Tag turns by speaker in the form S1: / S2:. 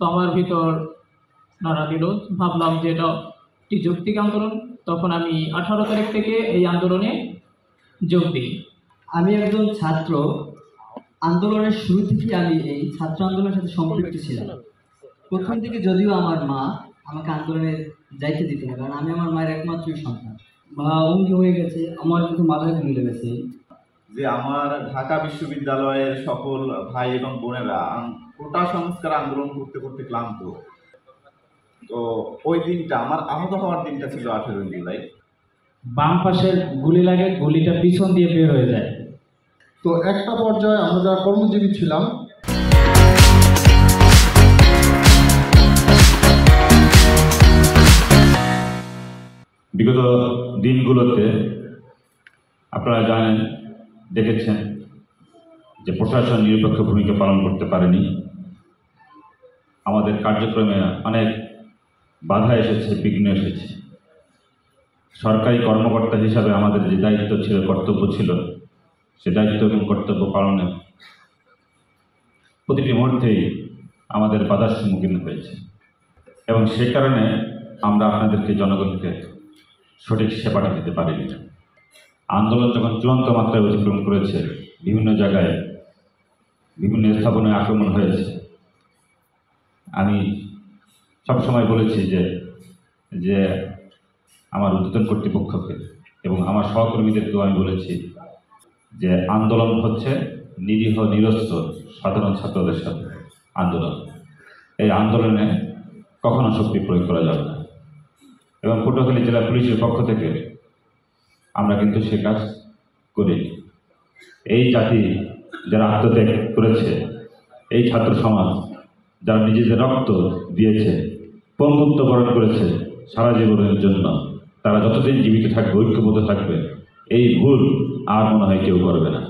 S1: তো আমার ভিতর নাড়া দিল, ভাবলাম যে এটা একটি যৌক্তিক আন্দোলন। তখন আমি 18 তারিখ থেকে এই আন্দোলনে যোগ দিই।
S2: আমি একজন ছাত্র, আন্দোলনের শুরু থেকে আমি এই ছাত্র আন্দোলনের সাথে সম্পৃক্ত ছিলাম। প্রথম থেকে যদিও আমার মা আমাকে আন্দোলনে যাইতে দিত না, কারণ আমি আমার মায়ের একমাত্রই সন্তান। মা অঙ্গী হয়ে গেছে, আমার কিন্তু মাথায় ঘুম লেগেছে
S3: যে আমার ঢাকা বিশ্ববিদ্যালয়ের সকল ভাই এবং বোনেরা কোটা সংস্কার আন্দোলন করতে করতে ক্লান্ত। তো ওই দিনটা আমার আহত হওয়ার দিনটা ছিল 18 জুলাই।
S4: বাম পাশের গুলি লাগে, গুলিটা পিছন দিয়ে বের হয়ে যায়।
S5: তো একটা পর্যায়ে আমরা যারা কর্মজীবী ছিলাম,
S6: বিগত দিনগুলোতে আপনারা জানেন, দেখেছেন যে প্রশাসন নিরপেক্ষ ভূমিকা পালন করতে পারেনি। আমাদের কার্যক্রমে অনেক বাধা এসেছে, বিঘ্ন এসেছে। সরকারি কর্মকর্তা হিসাবে আমাদের যে দায়িত্ব ছিল, কর্তব্য ছিল, সে দায়িত্ব এবং কর্তব্য পালনে প্রতিটি মুহূর্তেই আমাদের বাধার সম্মুখীন হয়েছে, এবং সে কারণে আমরা আপনাদেরকে, জনগণকে সঠিক সেবাটা দিতে পারিনি। আন্দোলন যখন চূড়ান্ত মাত্রায় অতিক্রম করেছে, বিভিন্ন জায়গায় বিভিন্ন স্থাপনায় আক্রমণ হয়েছে, আমি সবসময় বলেছি যে আমার ঊর্ধ্বতন কর্তৃপক্ষকে এবং আমার সহকর্মীদেরকেও আমি বলেছি যে আন্দোলন হচ্ছে নিরীহ নিরস্ত্র সাধারণ ছাত্রদের সাথে আন্দোলন। এই আন্দোলনে কখনো শক্তি প্রয়োগ করা যাবে না, এবং পটুয়াখালী জেলা পুলিশের পক্ষ থেকে আমরা কিন্তু সে কাজ করি। এই জাতি যারা আত্মত্যাগ করেছে, এই ছাত্র সমাজ যারা নিজেদের রক্ত দিয়েছে, পঙ্গুত্ব বরণ করেছে সারা জীবনের জন্য, তারা যতদিন জীবিত থাকবে, ঐক্যবদ্ধ থাকবে, এই ভুল আর মনে হয় কেউ করবে না।